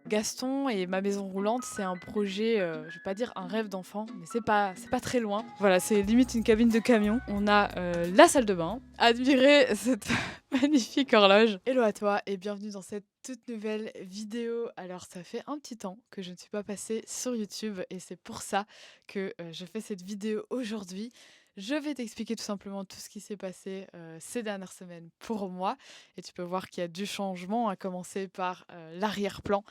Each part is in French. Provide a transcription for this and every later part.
Gaston et ma maison roulante, c'est un projet, je vais pas dire un rêve d'enfant, mais c'est pas très loin. Voilà, c'est limite une cabine de camion. On a, la salle de bain. Admirez cette magnifique horloge. Hello à toi et bienvenue dans cette toute nouvelle vidéo. Alors ça fait un petit temps que je ne suis pas passée sur YouTube et c'est pour ça que, je fais cette vidéo aujourd'hui. Je vais t'expliquer tout simplement tout ce qui s'est passé, ces dernières semaines pour moi et tu peux voir qu'il y a du changement, à commencer par, l'arrière-plan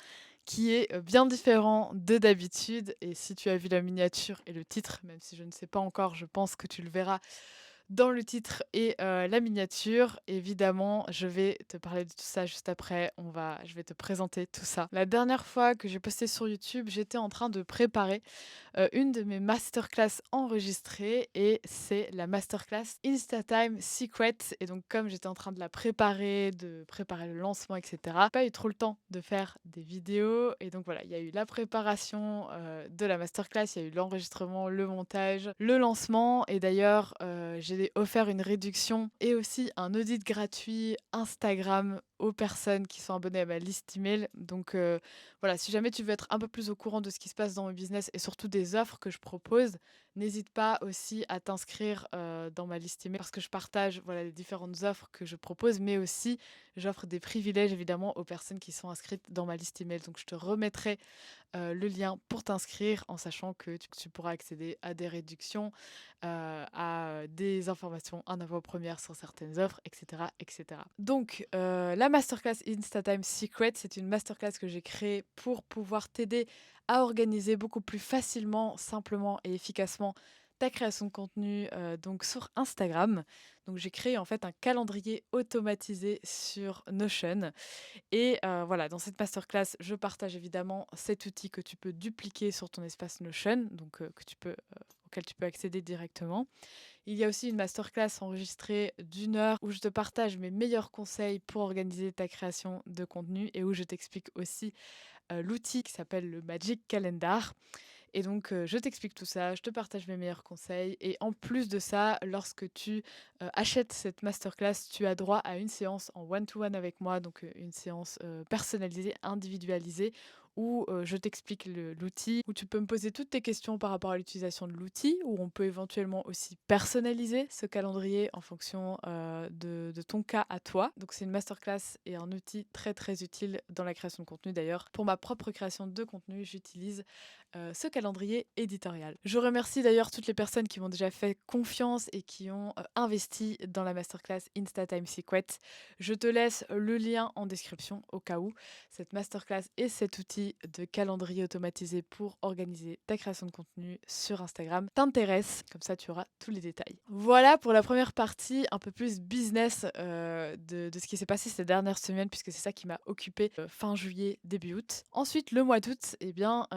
qui est, bien différent de d'habitude et si tu as vu la miniature et le titre, même si je ne sais pas encore, je pense que tu le verras dans le titre et la miniature. Évidemment, je vais te parler de tout ça juste après. Je vais te présenter tout ça. La dernière fois que j'ai posté sur YouTube, j'étais en train de préparer une de mes masterclass enregistrées et c'est la masterclass Instatime Secret. Et donc, comme j'étais en train de la préparer, de préparer le lancement, etc., pas eu trop le temps de faire des vidéos. Et donc, voilà, il y a eu la préparation de la masterclass, il y a eu l'enregistrement, le montage, le lancement. Et d'ailleurs, j'ai offert une réduction et aussi un audit gratuit Instagram aux personnes qui sont abonnées à ma liste email. Donc, voilà, si jamais tu veux être un peu plus au courant de ce qui se passe dans mon business et surtout des offres que je propose, n'hésite pas aussi à t'inscrire dans ma liste email parce que je partage voilà, les différentes offres que je propose, mais aussi j'offre des privilèges évidemment aux personnes qui sont inscrites dans ma liste email. Donc je te remettrai le lien pour t'inscrire en sachant que tu pourras accéder à des réductions, à des informations en avant-première sur certaines offres, etc. etc. Donc, la masterclass Instatime Secret, c'est une masterclass que j'ai créée pour pouvoir t'aider à organiser beaucoup plus facilement, simplement et efficacement ta création de contenu donc sur Instagram. Donc j'ai créé en fait un calendrier automatisé sur Notion et voilà, dans cette masterclass, je partage évidemment cet outil que tu peux dupliquer sur ton espace Notion, donc auquel tu peux accéder directement. Il y a aussi une masterclass enregistrée d'une heure où je te partage mes meilleurs conseils pour organiser ta création de contenu et où je t'explique aussi l'outil qui s'appelle le Magic Calendar. Et donc, je t'explique tout ça, je te partage mes meilleurs conseils et en plus de ça, lorsque tu, achètes cette masterclass, tu as droit à une séance en one to one avec moi, donc, une séance, personnalisée, individualisée où, je t'explique l'outil, où tu peux me poser toutes tes questions par rapport à l'utilisation de l'outil, où on peut éventuellement aussi personnaliser ce calendrier en fonction, de ton cas à toi. Donc c'est une masterclass et un outil très, très utile dans la création de contenu. D'ailleurs, pour ma propre création de contenu, j'utilise ce calendrier éditorial. Je remercie d'ailleurs toutes les personnes qui m'ont déjà fait confiance et qui ont investi dans la masterclass Instatime Secret. Je te laisse le lien en description au cas où cette masterclass et cet outil de calendrier automatisé pour organiser ta création de contenu sur Instagram t'intéressent. Comme ça, tu auras tous les détails. Voilà pour la première partie, un peu plus business de ce qui s'est passé ces dernières semaines, puisque c'est ça qui m'a occupée fin juillet, début août. Ensuite, le mois d'août, eh bien,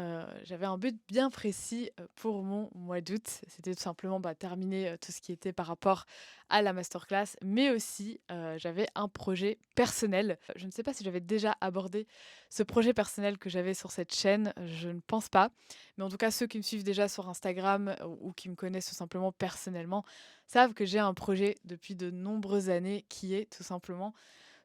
j'avais un but bien précis pour mon mois d'août. C'était tout simplement terminer tout ce qui était par rapport à la masterclass, mais aussi j'avais un projet personnel. Je ne sais pas si j'avais déjà abordé ce projet personnel que j'avais sur cette chaîne, je ne pense pas. Mais en tout cas, ceux qui me suivent déjà sur Instagram ou qui me connaissent tout simplement personnellement savent que j'ai un projet depuis de nombreuses années qui est tout simplement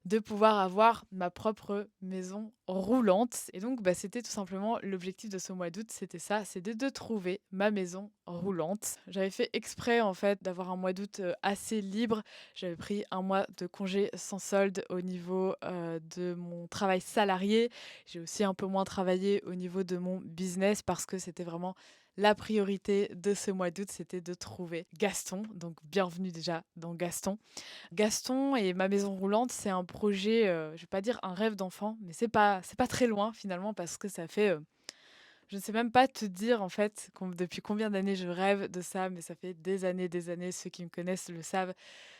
de pouvoir avoir ma propre maison roulante. Et donc, c'était tout simplement l'objectif de ce mois d'août, c'était ça, c'est de trouver ma maison roulante. J'avais fait exprès, en fait, d'avoir un mois d'août assez libre. J'avais pris un mois de congé sans solde au niveau de mon travail salarié. J'ai aussi un peu moins travaillé au niveau de mon business parce que c'était vraiment la priorité de ce mois d'août, c'était de trouver Gaston. Donc, bienvenue déjà dans Gaston. Gaston et ma maison roulante, c'est un projet, je vais pas dire un rêve d'enfant, mais c'est pas très loin finalement parce que ça fait, je ne sais même pas te dire en fait depuis combien d'années je rêve de ça, mais ça fait des années, ceux qui me connaissent le savent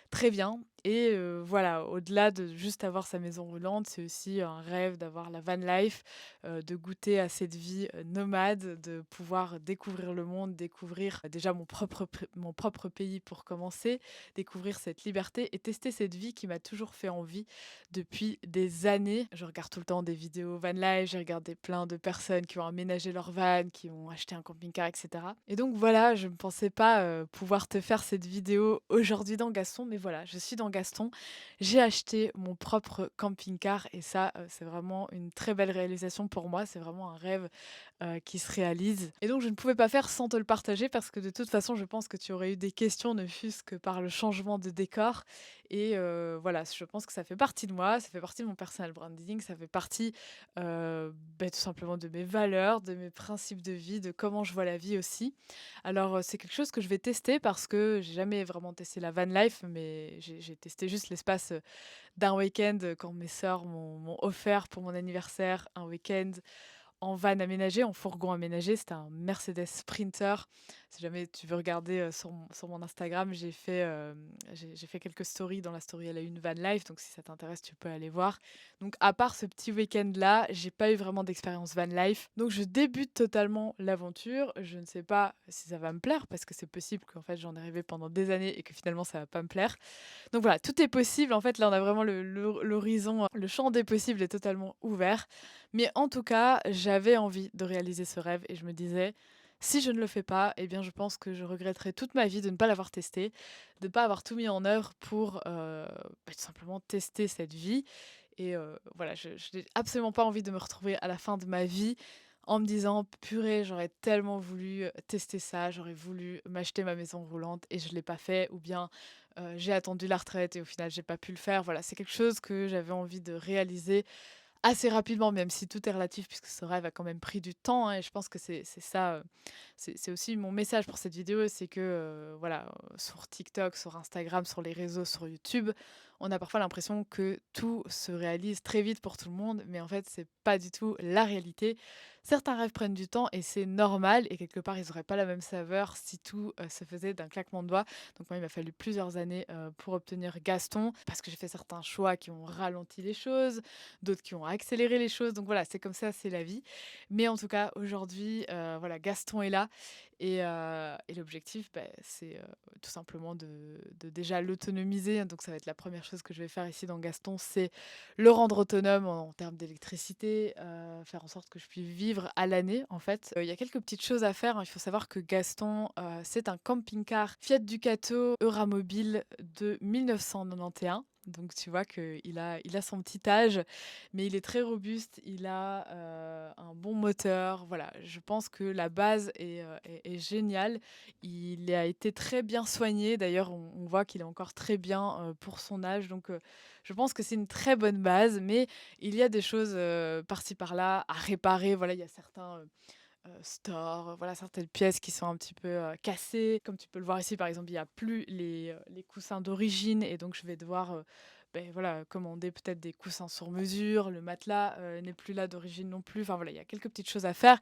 très bien et voilà, au-delà de juste avoir sa maison roulante, c'est aussi un rêve d'avoir la van life, de goûter à cette vie, nomade, de pouvoir découvrir le monde, découvrir déjà mon propre pays pour commencer, découvrir cette liberté et tester cette vie qui m'a toujours fait envie depuis des années. Je regarde tout le temps des vidéos van life, j'ai regardé plein de personnes qui ont aménagé leur van, qui ont acheté un camping-car et cetera et donc voilà, je ne pensais pas, pouvoir te faire cette vidéo aujourd'hui dans Gaston, mais voilà, je suis dans Gaston. J'ai acheté mon propre camping-car et ça, c'est vraiment une très belle réalisation pour moi. C'est vraiment un rêve qui se réalise. Et donc, je ne pouvais pas faire sans te le partager parce que de toute façon, je pense que tu aurais eu des questions, ne fût-ce que par le changement de décor. Et voilà, je pense que ça fait partie de moi, ça fait partie de mon personal branding, ça fait partie tout simplement de mes valeurs, de mes principes de vie, de comment je vois la vie aussi. Alors, c'est quelque chose que je vais tester parce que j'ai jamais vraiment testé la van life, mais j'ai testé juste l'espace d'un week-end quand mes sœurs m'ont offert pour mon anniversaire un week-end en van aménagé, en fourgon aménagé. C'était un Mercedes Sprinter. Si jamais tu veux regarder sur mon Instagram, j'ai fait quelques stories. Dans la story, elle a une van life. Donc, si ça t'intéresse, tu peux aller voir. Donc, à part ce petit week-end-là, j'ai pas eu vraiment d'expérience van life. Donc, je débute totalement l'aventure. Je ne sais pas si ça va me plaire parce que c'est possible qu'en fait, j'en ai rêvé pendant des années et que finalement, ça va pas me plaire. Donc voilà, tout est possible. En fait, là, on a vraiment l'horizon, le champ des possibles est totalement ouvert. Mais en tout cas, j'avais envie de réaliser ce rêve et je me disais, si je ne le fais pas, eh bien, je pense que je regretterai toute ma vie de ne pas l'avoir testé, de ne pas avoir tout mis en œuvre pour tout simplement tester cette vie. Et voilà, je n'ai absolument pas envie de me retrouver à la fin de ma vie en me disant, purée, j'aurais tellement voulu tester ça, j'aurais voulu m'acheter ma maison roulante et je ne l'ai pas fait, ou bien j'ai attendu la retraite et au final, j'ai pas pu le faire. Voilà, c'est quelque chose que j'avais envie de réaliser assez rapidement, même si tout est relatif, puisque ce rêve a quand même pris du temps, hein, et je pense que c'est ça, c'est aussi mon message pour cette vidéo, c'est que voilà, sur TikTok, sur Instagram, sur les réseaux, sur YouTube, on a parfois l'impression que tout se réalise très vite pour tout le monde, mais en fait, c'est pas du tout la réalité. Certains rêves prennent du temps et c'est normal, et quelque part, ils n'auraient pas la même saveur si tout se faisait d'un claquement de doigts. Donc moi, il m'a fallu plusieurs années pour obtenir Gaston, parce que j'ai fait certains choix qui ont ralenti les choses, d'autres qui ont accéléré les choses. Donc voilà, c'est comme ça, c'est la vie. Mais en tout cas, aujourd'hui, voilà, Gaston est là. Et l'objectif, c'est tout simplement de déjà l'autonomiser. Donc ça va être la première chose que je vais faire ici dans Gaston, c'est le rendre autonome en termes d'électricité, faire en sorte que je puisse vivre à l'année en fait. Il y a quelques petites choses à faire, hein. Il faut savoir que Gaston, c'est un camping-car Fiat Ducato Euramobile de 1991. Donc tu vois qu'il a son petit âge, mais il est très robuste, il a un bon moteur. Voilà, je pense que la base est géniale. Il a été très bien soigné. D'ailleurs, on voit qu'il est encore très bien pour son âge. Donc je pense que c'est une très bonne base, mais il y a des choses par-ci par-là à réparer. Voilà, il y a certains stores, voilà, certaines pièces qui sont un petit peu cassées. Comme tu peux le voir ici, par exemple, il n'y a plus les coussins d'origine et donc je vais devoir voilà, commander peut-être des coussins sur mesure. Le matelas n'est plus là d'origine non plus. Enfin voilà, il y a quelques petites choses à faire.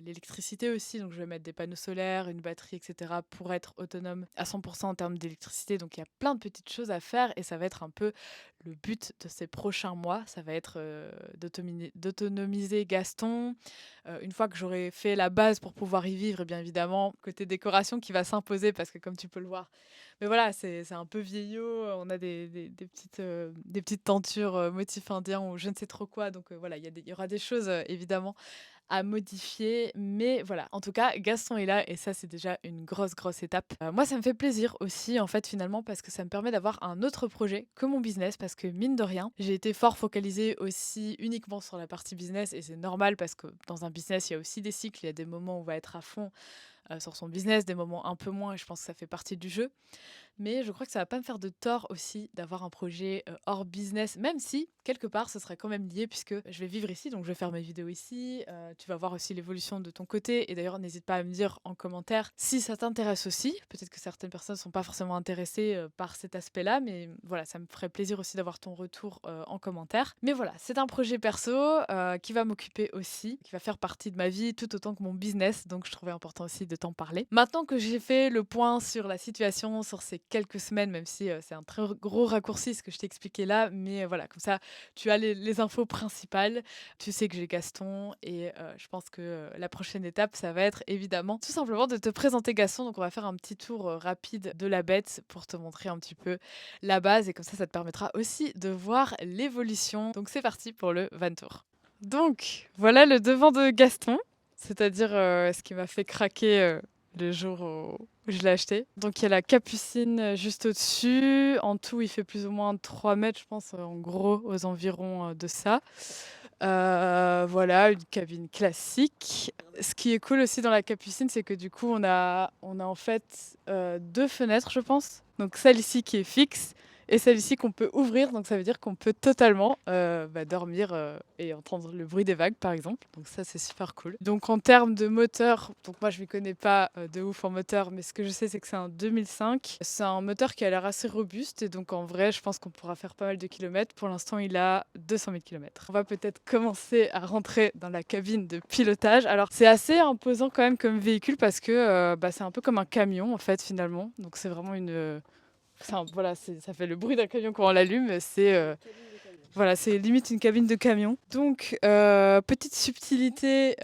L'électricité aussi, donc je vais mettre des panneaux solaires, une batterie, etc. pour être autonome à 100% en termes d'électricité. Donc il y a plein de petites choses à faire et ça va être un peu le but de ces prochains mois. Ça va être d'autonomiser Gaston. Une fois que j'aurai fait la base pour pouvoir y vivre, et bien évidemment, côté décoration qui va s'imposer parce que comme tu peux le voir, mais voilà, c'est un peu vieillot. On a des petites tentures motifs indiens ou je ne sais trop quoi. Donc voilà, il y aura des choses évidemment à modifier. Mais voilà, en tout cas, Gaston est là et ça, c'est déjà une grosse, grosse étape. Moi, ça me fait plaisir aussi, en fait, finalement, parce que ça me permet d'avoir un autre projet que mon business. Parce que mine de rien, j'ai été fort focalisée aussi uniquement sur la partie business et c'est normal parce que dans un business, il y a aussi des cycles. Il y a des moments où on va être à fond sur son business, des moments un peu moins et je pense que ça fait partie du jeu. Mais je crois que ça va pas me faire de tort aussi d'avoir un projet hors business, même si quelque part ce serait quand même lié puisque je vais vivre ici, donc je vais faire mes vidéos ici. Tu vas voir aussi l'évolution de ton côté et d'ailleurs n'hésite pas à me dire en commentaire si ça t'intéresse aussi. Peut-être que certaines personnes sont pas forcément intéressées par cet aspect-là, mais voilà, ça me ferait plaisir aussi d'avoir ton retour en commentaire. Mais voilà, c'est un projet perso qui va m'occuper aussi, qui va faire partie de ma vie tout autant que mon business, donc je trouvais important aussi de t'en parler. Maintenant que j'ai fait le point sur la situation, sur ces quelques semaines, même si c'est un très gros raccourci ce que je t'ai expliqué là, mais voilà, comme ça, tu as les infos principales. Tu sais que j'ai Gaston et je pense que la prochaine étape, ça va être évidemment tout simplement de te présenter Gaston. Donc on va faire un petit tour rapide de la bête pour te montrer un petit peu la base et comme ça te permettra aussi de voir l'évolution. Donc c'est parti pour le van tour. Donc voilà le devant de Gaston, c'est-à-dire ce qui m'a fait craquer le jour où je l'ai acheté. Donc il y a la capucine juste au-dessus. En tout, il fait plus ou moins 3 mètres, je pense, en gros, aux environs de ça. Voilà, une cabine classique. Ce qui est cool aussi dans la capucine, c'est que du coup, on a en fait 2 fenêtres, je pense. Donc celle ici qui est fixe et celle ici qu'on peut ouvrir. Donc ça veut dire qu'on peut totalement dormir et entendre le bruit des vagues, par exemple. Donc ça, c'est super cool. Donc en termes de moteur, donc moi je ne m'y connais pas de ouf en moteur, mais ce que je sais, c'est que c'est un 2005. C'est un moteur qui a l'air assez robuste et donc en vrai, je pense qu'on pourra faire pas mal de kilomètres. Pour l'instant, il a 200 000 kilomètres. On va peut-être commencer à rentrer dans la cabine de pilotage. Alors c'est assez imposant quand même comme véhicule parce que c'est un peu comme un camion en fait finalement. Donc c'est vraiment voilà, ça fait le bruit d'un camion quand on l'allume. Voilà, c'est limite une cabine de camion. Donc, petite subtilité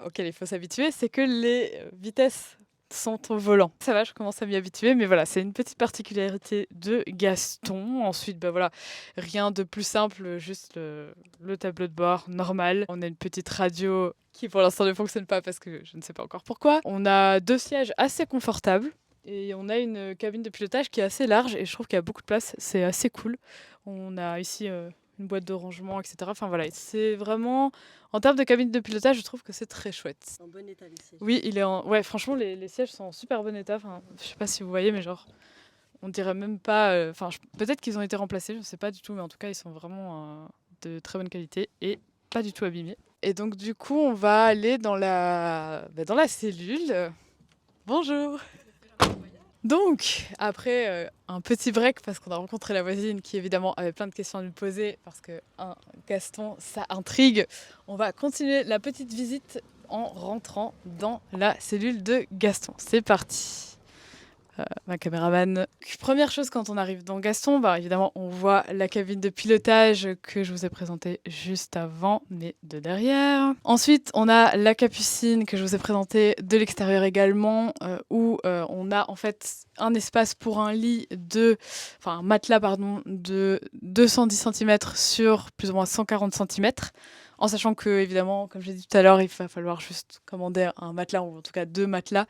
auquel il faut s'habituer, c'est que les vitesses sont au volant. Ça va, je commence à m'y habituer, mais voilà, c'est une petite particularité de Gaston. Ensuite, voilà, rien de plus simple, juste le tableau de bord normal. On a une petite radio qui pour l'instant ne fonctionne pas parce que je ne sais pas encore pourquoi. On a 2 sièges assez confortables. Et on a une cabine de pilotage qui est assez large et je trouve qu'il y a beaucoup de place. C'est assez cool. On a ici une boîte de rangement, etc. Enfin voilà, c'est vraiment... En termes de cabine de pilotage, je trouve que c'est très chouette. En bon état, les sièges. Oui, ouais, franchement, les sièges sont en super bon état. Enfin, je sais pas si vous voyez, mais genre, on dirait même pas... peut-être qu'ils ont été remplacés, je sais pas du tout, mais en tout cas, ils sont vraiment de très bonne qualité et pas du tout abîmés. Et donc, du coup, on va aller dans dans la cellule. Bonjour. Donc, après un petit break, parce qu'on a rencontré la voisine qui évidemment avait plein de questions à nous poser, parce que Gaston, ça intrigue, on va continuer la petite visite en rentrant dans la cellule de Gaston. C'est parti. Ma caméraman. Première chose quand on arrive dans Gaston, évidemment on voit la cabine de pilotage que je vous ai présentée juste avant, mais de derrière. Ensuite on a la capucine que je vous ai présentée de l'extérieur également, où on a en fait un espace pour un un matelas de 210 cm sur plus ou moins 140 cm. En sachant que, évidemment, comme j'ai dit tout à l'heure, il va falloir juste commander un matelas, ou en tout cas 2 matelas,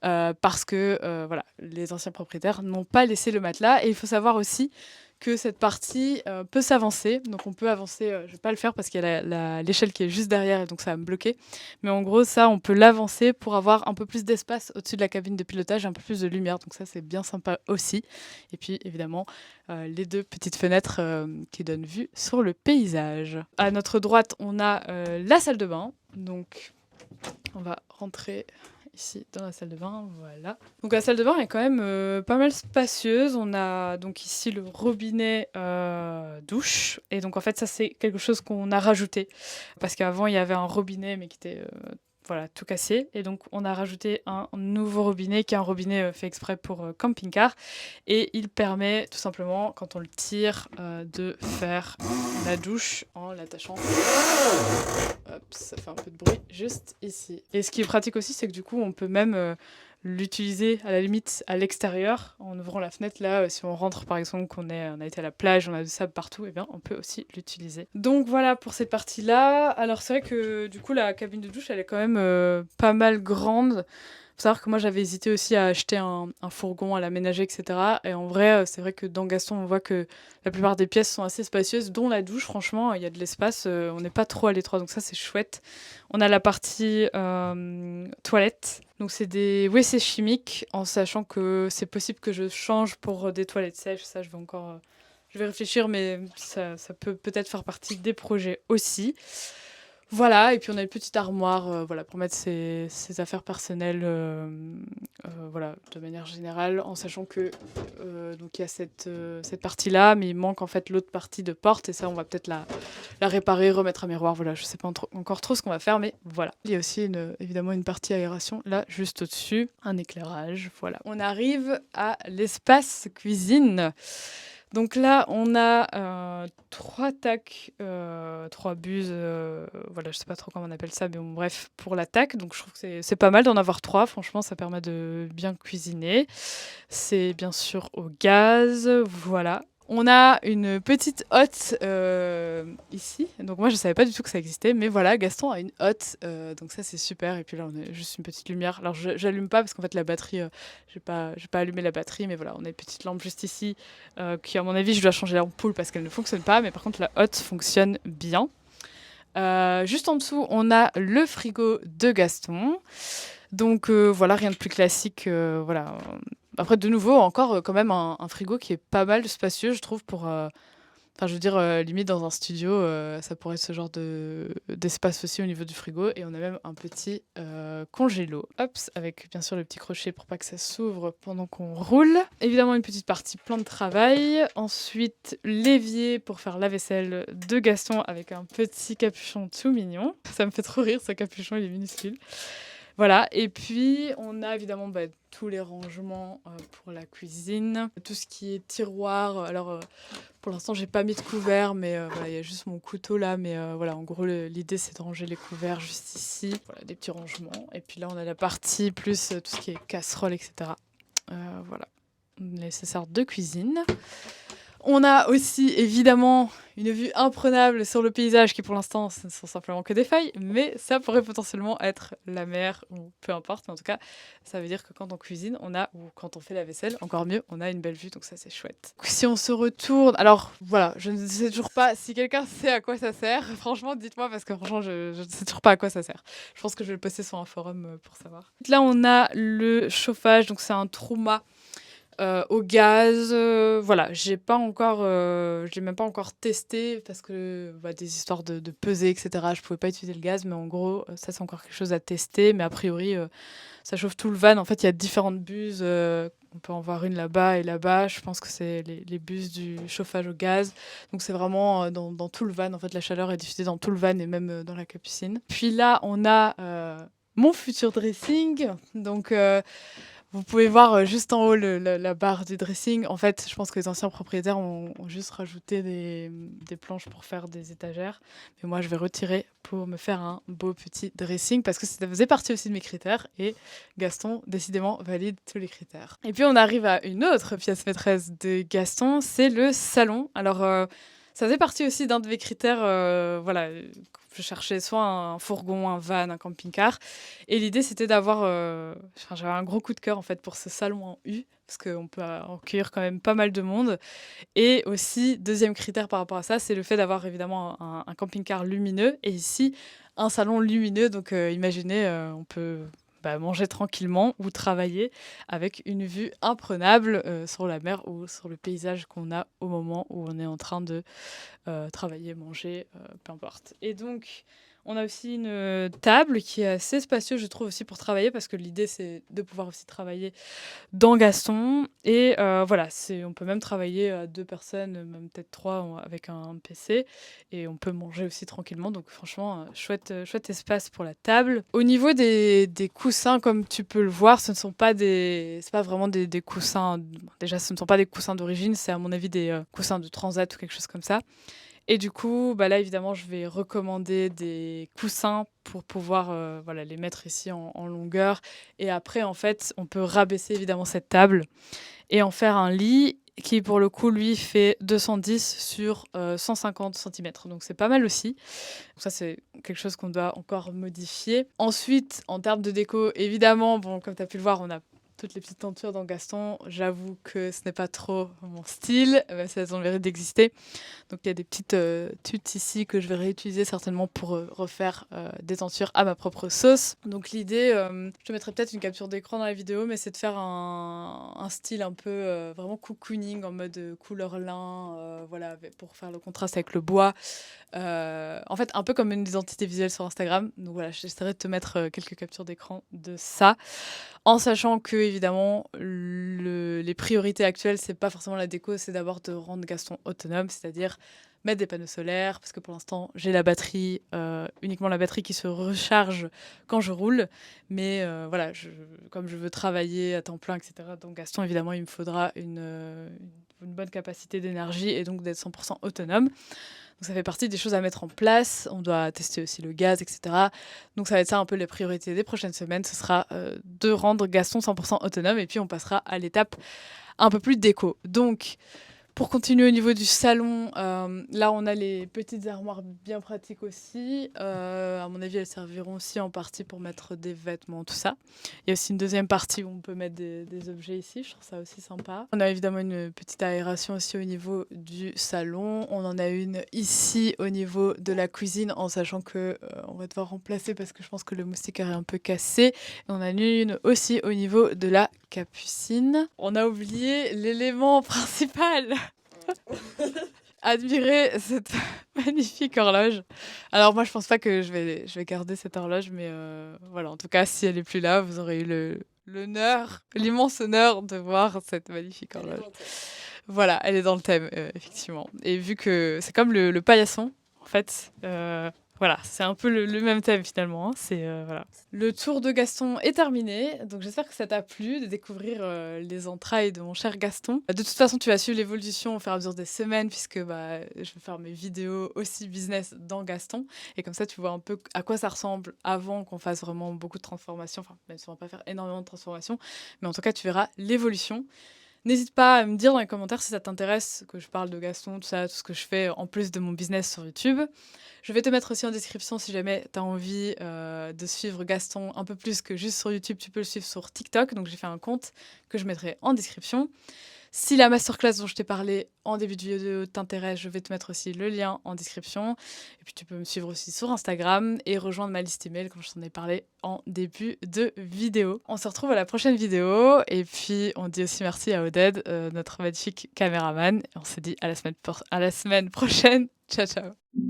parce que voilà, les anciens propriétaires n'ont pas laissé le matelas. Et il faut savoir aussi que cette partie peut s'avancer. Donc on peut avancer, je ne vais pas le faire parce qu'il y a l'échelle qui est juste derrière et donc ça va me bloquer. Mais en gros, ça, on peut l'avancer pour avoir un peu plus d'espace au-dessus de la cabine de pilotage, un peu plus de lumière. Donc ça, c'est bien sympa aussi. Et puis, évidemment, les 2 petites fenêtres qui donnent vue sur le paysage. À notre droite, on a la salle de bain. Donc, on va rentrer ici dans la salle de bain, voilà. Donc la salle de bain est quand même pas mal spacieuse. On a donc ici le robinet douche. Et donc en fait ça c'est quelque chose qu'on a rajouté. Parce qu'avant il y avait un robinet mais qui était tout cassé. Et donc on a rajouté un nouveau robinet qui est un robinet fait exprès pour camping-car. Et il permet tout simplement quand on le tire de faire la douche en l'attachant. Hop, ça fait un peu de bruit juste ici. Et ce qui est pratique aussi, c'est que du coup, on peut même l'utiliser à la limite à l'extérieur en ouvrant la fenêtre. Là, si on rentre par exemple, on a été à la plage, on a du sable partout, et bien on peut aussi l'utiliser. Donc voilà pour cette partie-là. Alors c'est vrai que du coup, la cabine de douche, elle est quand même pas mal grande. Faut savoir que moi j'avais hésité aussi à acheter un fourgon, à l'aménager, etc. Et en vrai, c'est vrai que dans Gaston, on voit que la plupart des pièces sont assez spacieuses, dont la douche, franchement, il y a de l'espace, on n'est pas trop à l'étroit, donc ça c'est chouette. On a la partie toilette, donc c'est des WC chimiques, en sachant que c'est possible que je change pour des toilettes sèches, ça je vais réfléchir, mais ça peut peut-être faire partie des projets aussi. Voilà, et puis on a une petite armoire pour mettre ses affaires personnelles de manière générale, en sachant que donc il y a cette partie-là, mais il manque en fait l'autre partie de porte, et ça on va peut-être la réparer, remettre un miroir, voilà, je sais pas encore trop ce qu'on va faire, mais voilà. Il y a aussi évidemment une partie aération, là juste au-dessus, un éclairage, voilà. On arrive à l'espace cuisine. Donc là, on a 3 tacs, 3 buses, je sais pas trop comment on appelle ça, mais bon, bref, pour la tac. Donc je trouve que c'est pas mal d'en avoir 3, franchement, ça permet de bien cuisiner. C'est bien sûr au gaz, voilà. On a une petite hotte ici. Donc moi, je savais pas du tout que ça existait. Mais voilà, Gaston a une hotte. Donc ça, c'est super. Et puis là, on a juste une petite lumière. Alors, j'allume pas parce qu'en fait, la batterie, j'ai pas allumé la batterie. Mais voilà, on a une petite lampe juste ici qui, à mon avis, je dois changer l'ampoule parce qu'elle ne fonctionne pas. Mais par contre, la hotte fonctionne bien. Juste en dessous, on a le frigo de Gaston. Donc voilà, rien de plus classique. Voilà. Après, de nouveau, encore quand même un frigo qui est pas mal spacieux, je trouve, pour... Enfin, je veux dire, limite dans un studio, ça pourrait être ce genre d'espace aussi au niveau du frigo. Et on a même un petit congélo. Hop, avec bien sûr le petit crochet pour pas que ça s'ouvre pendant qu'on roule. Évidemment, une petite partie plan de travail. Ensuite, l'évier pour faire la vaisselle de Gaston avec un petit capuchon tout mignon. Ça me fait trop rire, ce capuchon, il est minuscule. Voilà, et puis on a évidemment tous les rangements pour la cuisine, tout ce qui est tiroir. Alors pour l'instant j'ai pas mis de couvert, mais voilà, il y a juste mon couteau là, mais voilà, en gros l'idée c'est de ranger les couverts juste ici. Voilà, des petits rangements. Et puis là on a la partie plus tout ce qui est casserole, etc. Voilà, nécessaire de cuisine. On a aussi évidemment une vue imprenable sur le paysage qui pour l'instant ce ne sont simplement que des feuilles, mais ça pourrait potentiellement être la mer ou peu importe. Mais en tout cas, ça veut dire que quand on cuisine, ou quand on fait la vaisselle, encore mieux, on a une belle vue, donc ça c'est chouette. Si on se retourne, alors voilà, je ne sais toujours pas si quelqu'un sait à quoi ça sert. Franchement, dites-moi parce que franchement, je ne sais toujours pas à quoi ça sert. Je pense que je vais le poster sur un forum pour savoir. Là, on a le chauffage, donc c'est un Truma. Au gaz, voilà, j'ai même pas encore testé parce que des histoires de peser, etc. Je pouvais pas utiliser le gaz, mais en gros, ça c'est encore quelque chose à tester. Mais a priori, ça chauffe tout le van. En fait, il y a différentes buses. On peut en voir une là-bas et là-bas. Je pense que c'est les buses du chauffage au gaz. Donc c'est vraiment dans tout le van. En fait, la chaleur est diffusée dans tout le van et même dans la capucine. Puis là, on a mon futur dressing. Donc vous pouvez voir juste en haut la barre du dressing. En fait, je pense que les anciens propriétaires ont juste rajouté des planches pour faire des étagères. Mais moi, je vais retirer pour me faire un beau petit dressing parce que ça faisait partie aussi de mes critères. Et Gaston, décidément, valide tous les critères. Et puis, on arrive à une autre pièce maîtresse de Gaston, c'est le salon. Alors, ça faisait partie aussi d'un de mes critères. Voilà, je cherchais soit un fourgon, un van, un camping-car. Et l'idée, c'était d'avoir... j'avais un gros coup de cœur, en fait, pour ce salon en U, parce qu'on peut accueillir quand même pas mal de monde. Et aussi, deuxième critère par rapport à ça, c'est le fait d'avoir évidemment un camping-car lumineux. Et ici, un salon lumineux. Donc, imaginez, on peut... manger tranquillement ou travailler avec une vue imprenable sur la mer ou sur le paysage qu'on a au moment où on est en train de travailler, manger, peu importe. Et donc, on a aussi une table qui est assez spacieuse, je trouve, aussi pour travailler, parce que l'idée, c'est de pouvoir aussi travailler dans Gaston. Et voilà, on peut même travailler à 2 personnes, même peut-être 3 avec un PC. Et on peut manger aussi tranquillement. Donc franchement, chouette espace pour la table. Au niveau des coussins, comme tu peux le voir, ce ne sont pas c'est pas vraiment des coussins. Déjà, ce ne sont pas des coussins d'origine. C'est à mon avis des coussins de transat ou quelque chose comme ça. Et du coup, là, évidemment, je vais recommander des coussins pour pouvoir les mettre ici en longueur. Et après, en fait, on peut rabaisser évidemment cette table et en faire un lit qui, pour le coup, lui, fait 210 sur 150 cm. Donc, c'est pas mal aussi. Donc ça, c'est quelque chose qu'on doit encore modifier. Ensuite, en termes de déco, évidemment, comme tu as pu le voir, on a toutes les petites tentures dans Gaston. J'avoue que ce n'est pas trop mon style, même si elles ont le mérite d'exister. Donc il y a des petites tutes ici que je vais réutiliser certainement pour refaire des tentures à ma propre sauce. Donc l'idée, je te mettrai peut-être une capture d'écran dans la vidéo, mais c'est de faire un style un peu vraiment cocooning en mode couleur lin, pour faire le contraste avec le bois. En fait, un peu comme une identité visuelle sur Instagram. Donc voilà, j'essaierai de te mettre quelques captures d'écran de ça. En sachant que, évidemment, les priorités actuelles, c'est pas forcément la déco, c'est d'abord de rendre Gaston autonome, c'est-à-dire mettre des panneaux solaires, parce que pour l'instant, j'ai la batterie, uniquement la batterie qui se recharge quand je roule. Mais comme je veux travailler à temps plein, etc., donc Gaston, évidemment, il me faudra une bonne capacité d'énergie et donc d'être 100% autonome. Donc ça fait partie des choses à mettre en place. On doit tester aussi le gaz, etc. Donc ça va être ça un peu les priorités des prochaines semaines. Ce sera de rendre Gaston 100% autonome et puis on passera à l'étape un peu plus déco. Donc Pour continuer au niveau du salon, là on a les petites armoires bien pratiques aussi. À mon avis, elles serviront aussi en partie pour mettre des vêtements, tout ça. Il y a aussi une deuxième partie où on peut mettre des objets ici, je trouve ça aussi sympa. On a évidemment une petite aération aussi au niveau du salon. On en a une ici au niveau de la cuisine, en sachant que on va devoir remplacer parce que je pense que le moustiquaire est un peu cassé. Et on en a une aussi au niveau de la capucine. On a oublié l'élément principal. Admirer cette magnifique horloge. Alors moi, je pense pas que je vais garder cette horloge, mais voilà. En tout cas, si elle est plus là, vous aurez eu l'honneur, l'immense honneur de voir cette magnifique horloge. Voilà, elle est dans le thème, effectivement. Et vu que c'est comme le paillasson, en fait, voilà, c'est un peu le même thème finalement. Hein, c'est voilà. Le tour de Gaston est terminé, donc j'espère que ça t'a plu de découvrir les entrailles de mon cher Gaston. De toute façon, tu vas suivre l'évolution au fur et à mesure des semaines, puisque bah, je vais faire mes vidéos aussi business dans Gaston, et comme ça, tu vois un peu à quoi ça ressemble avant qu'on fasse vraiment beaucoup de transformations. Enfin, même si on va pas faire énormément de transformations, mais en tout cas, tu verras l'évolution. N'hésite pas à me dire dans les commentaires si ça t'intéresse que je parle de Gaston, tout ça, tout ce que je fais en plus de mon business sur YouTube. Je vais te mettre aussi en description si jamais tu as envie de suivre Gaston un peu plus que juste sur YouTube, tu peux le suivre sur TikTok. Donc j'ai fait un compte que je mettrai en description. Si la masterclass dont je t'ai parlé en début de vidéo t'intéresse, je vais te mettre aussi le lien en description. Et puis tu peux me suivre aussi sur Instagram et rejoindre ma liste email comme je t'en ai parlé en début de vidéo. On se retrouve à la prochaine vidéo et puis on dit aussi merci à Oded, notre magnifique caméraman. Et on se dit à la semaine prochaine. Ciao ciao.